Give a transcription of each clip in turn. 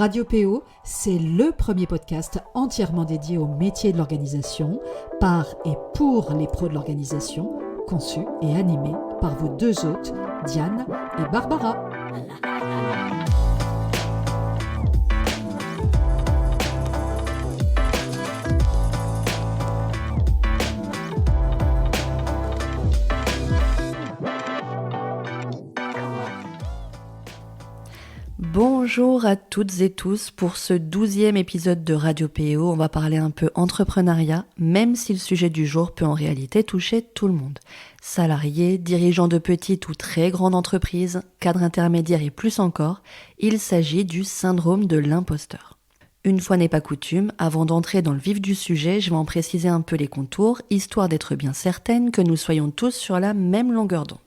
Radio PO, c'est le premier podcast entièrement dédié au métier de l'organisation, par et pour les pros de l'organisation, conçu et animé par vos deux hôtes, Diane et Barbara. Bonjour à toutes et tous, pour ce 12e épisode de Radio PO, on va parler un peu entrepreneuriat, même si le sujet du jour peut en réalité toucher tout le monde. Salariés, dirigeants de petites ou très grandes entreprises, cadres intermédiaires et plus encore, il s'agit du syndrome de l'imposteur. Une fois n'est pas coutume, avant d'entrer dans le vif du sujet, je vais en préciser un peu les contours, histoire d'être bien certaine que nous soyons tous sur la même longueur d'onde.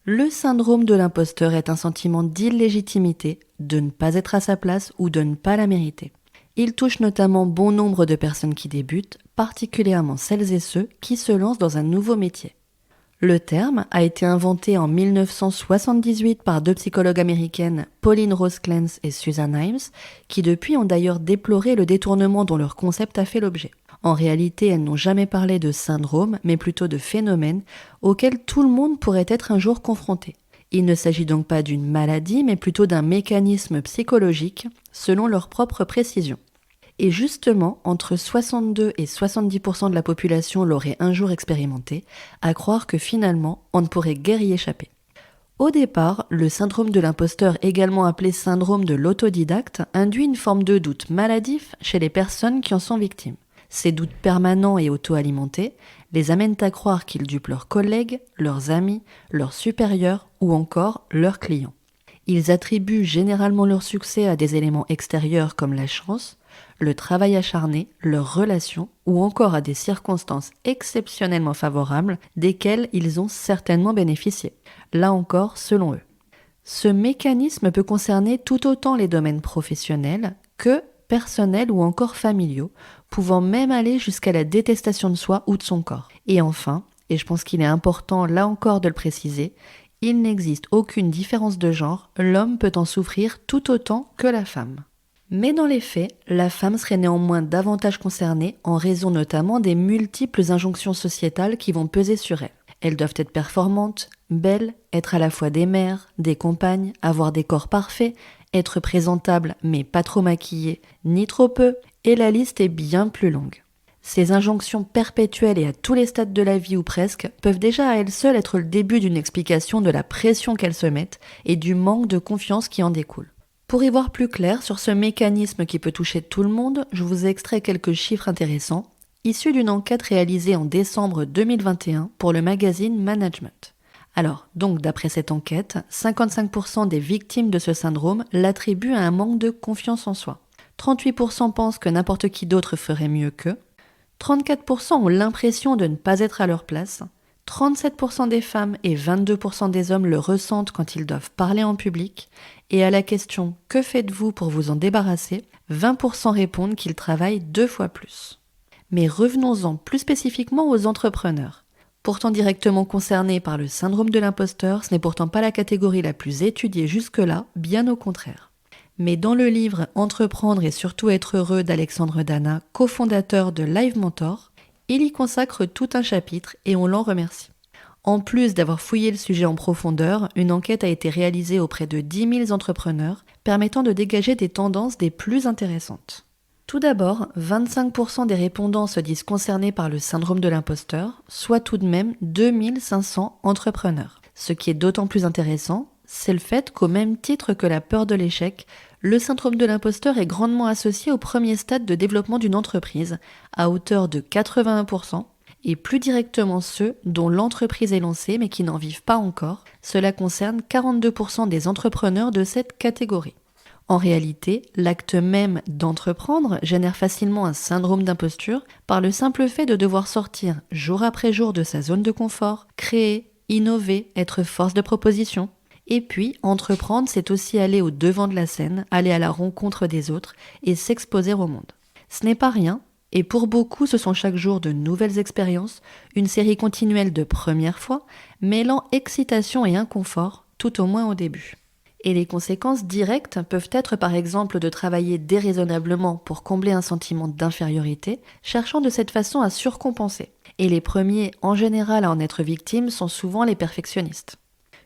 Le syndrome de l'imposteur est un sentiment d'illégitimité, de ne pas être à sa place ou de ne pas la mériter. Il touche notamment bon nombre de personnes qui débutent, particulièrement celles et ceux qui se lancent dans un nouveau métier. Le terme a été inventé en 1978 par deux psychologues américaines, Pauline Rose Clance et Susan Himes, qui depuis ont d'ailleurs déploré le détournement dont leur concept a fait l'objet. En réalité, elles n'ont jamais parlé de syndrome, mais plutôt de phénomène auquel tout le monde pourrait être un jour confronté. Il ne s'agit donc pas d'une maladie, mais plutôt d'un mécanisme psychologique, selon leur propre précision. Et justement, entre 62 et 70% de la population l'aurait un jour expérimenté, à croire que finalement, on ne pourrait guère y échapper. Au départ, le syndrome de l'imposteur, également appelé syndrome de l'autodidacte, induit une forme de doute maladif chez les personnes qui en sont victimes. Ces doutes permanents et auto-alimentés les amènent à croire qu'ils dupent leurs collègues, leurs amis, leurs supérieurs ou encore leurs clients. Ils attribuent généralement leur succès à des éléments extérieurs comme la chance, le travail acharné, leurs relations ou encore à des circonstances exceptionnellement favorables desquelles ils ont certainement bénéficié. Là encore, selon eux. Ce mécanisme peut concerner tout autant les domaines professionnels que personnels ou encore familiaux, pouvant même aller jusqu'à la détestation de soi ou de son corps. Et enfin, et je pense qu'il est important là encore de le préciser, il n'existe aucune différence de genre, l'homme peut en souffrir tout autant que la femme. Mais dans les faits, la femme serait néanmoins davantage concernée en raison notamment des multiples injonctions sociétales qui vont peser sur elle. Elles doivent être performantes, belles, être à la fois des mères, des compagnes, avoir des corps parfaits, être présentables mais pas trop maquillées, ni trop peu, et la liste est bien plus longue. Ces injonctions perpétuelles et à tous les stades de la vie ou presque peuvent déjà à elles seules être le début d'une explication de la pression qu'elles se mettent et du manque de confiance qui en découle. Pour y voir plus clair sur ce mécanisme qui peut toucher tout le monde, je vous ai extrait quelques chiffres intéressants, issus d'une enquête réalisée en décembre 2021 pour le magazine Management. Alors, donc d'après cette enquête, 55% des victimes de ce syndrome l'attribuent à un manque de confiance en soi. 38% pensent que n'importe qui d'autre ferait mieux qu'eux. 34% ont l'impression de ne pas être à leur place. 37% des femmes et 22% des hommes le ressentent quand ils doivent parler en public. Et à la question « Que faites-vous pour vous en débarrasser ?», 20% répondent qu'ils travaillent 2 fois plus. Mais revenons-en plus spécifiquement aux entrepreneurs. Pourtant directement concernés par le syndrome de l'imposteur, ce n'est pourtant pas la catégorie la plus étudiée jusque-là, bien au contraire. Mais dans le livre « Entreprendre et surtout être heureux » d'Alexandre Dana, cofondateur de Live Mentor, il y consacre tout un chapitre et on l'en remercie. En plus d'avoir fouillé le sujet en profondeur, une enquête a été réalisée auprès de 10 000 entrepreneurs, permettant de dégager des tendances des plus intéressantes. Tout d'abord, 25% des répondants se disent concernés par le syndrome de l'imposteur, soit tout de même 2500 entrepreneurs. Ce qui est d'autant plus intéressant, c'est le fait qu'au même titre que la peur de l'échec, le syndrome de l'imposteur est grandement associé au premier stade de développement d'une entreprise, à hauteur de 81%, et plus directement ceux dont l'entreprise est lancée mais qui n'en vivent pas encore. Cela concerne 42% des entrepreneurs de cette catégorie. En réalité, l'acte même d'entreprendre génère facilement un syndrome d'imposture par le simple fait de devoir sortir jour après jour de sa zone de confort, créer, innover, être force de proposition. Et puis, entreprendre, c'est aussi aller au devant de la scène, aller à la rencontre des autres et s'exposer au monde. Ce n'est pas rien, et pour beaucoup, ce sont chaque jour de nouvelles expériences, une série continuelle de premières fois, mêlant excitation et inconfort, tout au moins au début. Et les conséquences directes peuvent être par exemple de travailler déraisonnablement pour combler un sentiment d'infériorité, cherchant de cette façon à surcompenser. Et les premiers, en général, à en être victimes sont souvent les perfectionnistes.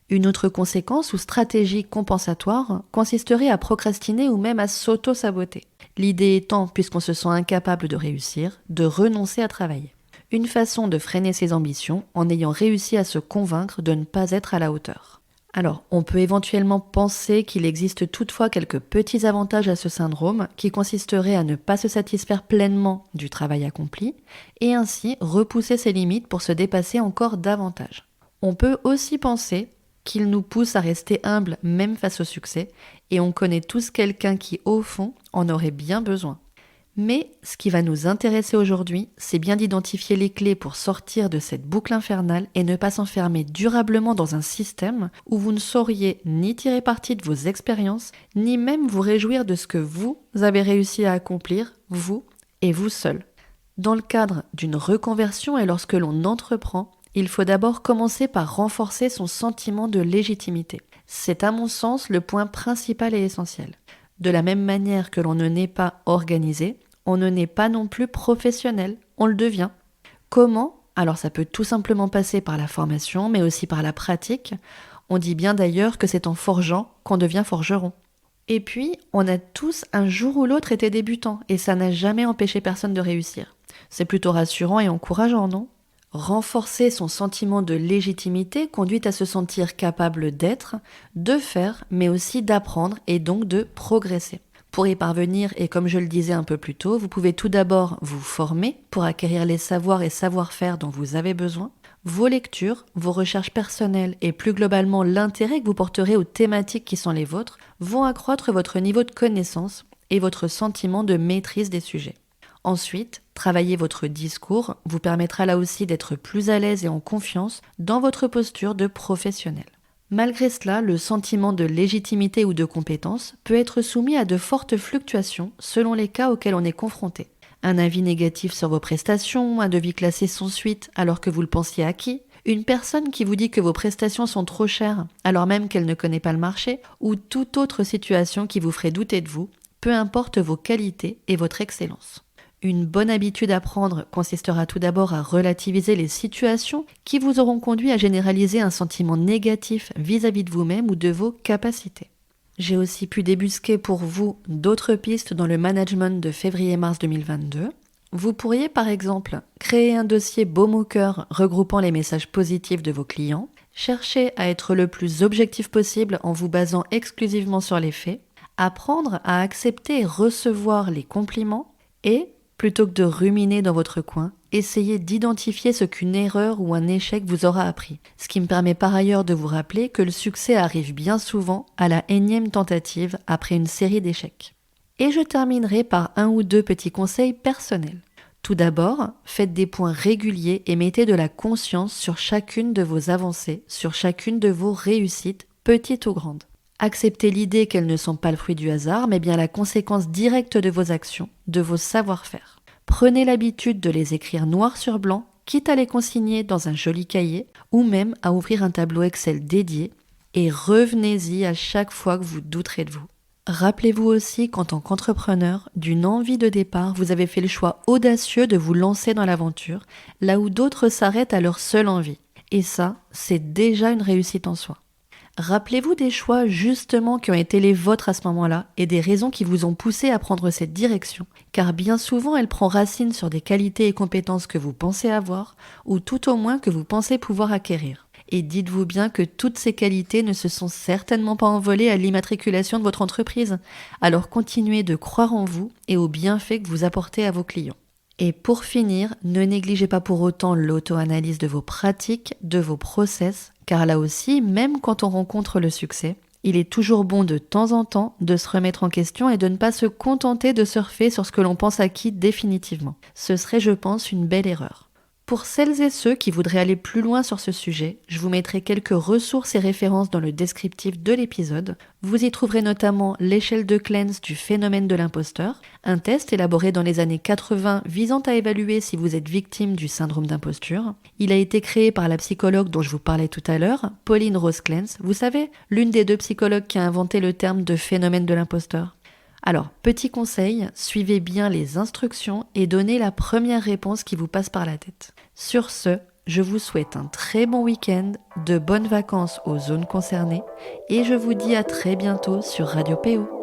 Une autre conséquence ou stratégie compensatoire consisterait à procrastiner ou même à s'auto-saboter. L'idée étant, puisqu'on se sent incapable de réussir, de renoncer à travailler. Une façon de freiner ses ambitions en ayant réussi à se convaincre de ne pas être à la hauteur. Alors, on peut éventuellement penser qu'il existe toutefois quelques petits avantages à ce syndrome qui consisteraient à ne pas se satisfaire pleinement du travail accompli et ainsi repousser ses limites pour se dépasser encore davantage. On peut aussi penser qu'il nous pousse à rester humble même face au succès et on connaît tous quelqu'un qui, au fond, en aurait bien besoin. Mais ce qui va nous intéresser aujourd'hui, c'est bien d'identifier les clés pour sortir de cette boucle infernale et ne pas s'enfermer durablement dans un système où vous ne sauriez ni tirer parti de vos expériences, ni même vous réjouir de ce que vous avez réussi à accomplir, vous et vous seul. Dans le cadre d'une reconversion et lorsque l'on entreprend, il faut d'abord commencer par renforcer son sentiment de légitimité. C'est à mon sens le point principal et essentiel. De la même manière que l'on ne naît pas organisé, on ne naît pas non plus professionnel, on le devient. Comment ? Alors ça peut tout simplement passer par la formation, mais aussi par la pratique. On dit bien d'ailleurs que c'est en forgeant qu'on devient forgeron. Et puis, on a tous un jour ou l'autre été débutants, et ça n'a jamais empêché personne de réussir. C'est plutôt rassurant et encourageant, non ? Renforcer son sentiment de légitimité conduit à se sentir capable d'être, de faire, mais aussi d'apprendre et donc de progresser. Pour y parvenir, et comme je le disais un peu plus tôt, vous pouvez tout d'abord vous former pour acquérir les savoirs et savoir-faire dont vous avez besoin. Vos lectures, vos recherches personnelles et plus globalement l'intérêt que vous porterez aux thématiques qui sont les vôtres vont accroître votre niveau de connaissance et votre sentiment de maîtrise des sujets. Ensuite, travailler votre discours vous permettra là aussi d'être plus à l'aise et en confiance dans votre posture de professionnel. Malgré cela, le sentiment de légitimité ou de compétence peut être soumis à de fortes fluctuations selon les cas auxquels on est confronté. Un avis négatif sur vos prestations, un devis classé sans suite alors que vous le pensiez acquis, une personne qui vous dit que vos prestations sont trop chères alors même qu'elle ne connaît pas le marché, ou toute autre situation qui vous ferait douter de vous, peu importe vos qualités et votre excellence. Une bonne habitude à prendre consistera tout d'abord à relativiser les situations qui vous auront conduit à généraliser un sentiment négatif vis-à-vis de vous-même ou de vos capacités. J'ai aussi pu débusquer pour vous d'autres pistes dans le management de février-mars 2022. Vous pourriez par exemple créer un dossier baume au cœur regroupant les messages positifs de vos clients, chercher à être le plus objectif possible en vous basant exclusivement sur les faits, apprendre à accepter et recevoir les compliments et plutôt que de ruminer dans votre coin, essayez d'identifier ce qu'une erreur ou un échec vous aura appris. Ce qui me permet par ailleurs de vous rappeler que le succès arrive bien souvent à la énième tentative après une série d'échecs. Et je terminerai par un ou deux petits conseils personnels. Tout d'abord, faites des points réguliers et mettez de la conscience sur chacune de vos avancées, sur chacune de vos réussites, petites ou grandes. Acceptez l'idée qu'elles ne sont pas le fruit du hasard, mais bien la conséquence directe de vos actions, de vos savoir-faire. Prenez l'habitude de les écrire noir sur blanc, quitte à les consigner dans un joli cahier, ou même à ouvrir un tableau Excel dédié, et revenez-y à chaque fois que vous douterez de vous. Rappelez-vous aussi qu'en tant qu'entrepreneur, d'une envie de départ, vous avez fait le choix audacieux de vous lancer dans l'aventure, là où d'autres s'arrêtent à leur seule envie. Et ça, c'est déjà une réussite en soi. Rappelez-vous des choix justement qui ont été les vôtres à ce moment-là et des raisons qui vous ont poussé à prendre cette direction, car bien souvent elle prend racine sur des qualités et compétences que vous pensez avoir ou tout au moins que vous pensez pouvoir acquérir. Et dites-vous bien que toutes ces qualités ne se sont certainement pas envolées à l'immatriculation de votre entreprise, alors continuez de croire en vous et aux bienfaits que vous apportez à vos clients. Et pour finir, ne négligez pas pour autant l'auto-analyse de vos pratiques, de vos process, car là aussi, même quand on rencontre le succès, il est toujours bon de temps en temps de se remettre en question et de ne pas se contenter de surfer sur ce que l'on pense acquis définitivement. Ce serait, je pense, une belle erreur. Pour celles et ceux qui voudraient aller plus loin sur ce sujet, je vous mettrai quelques ressources et références dans le descriptif de l'épisode. Vous y trouverez notamment l'échelle de Clance du phénomène de l'imposteur, un test élaboré dans les années 80 visant à évaluer si vous êtes victime du syndrome d'imposture. Il a été créé par la psychologue dont je vous parlais tout à l'heure, Pauline Rose Clance, vous savez, l'une des 2 psychologues qui a inventé le terme de phénomène de l'imposteur. Alors, petit conseil, suivez bien les instructions et donnez la première réponse qui vous passe par la tête. Sur ce, je vous souhaite un très bon week-end, de bonnes vacances aux zones concernées et je vous dis à très bientôt sur Radio PO.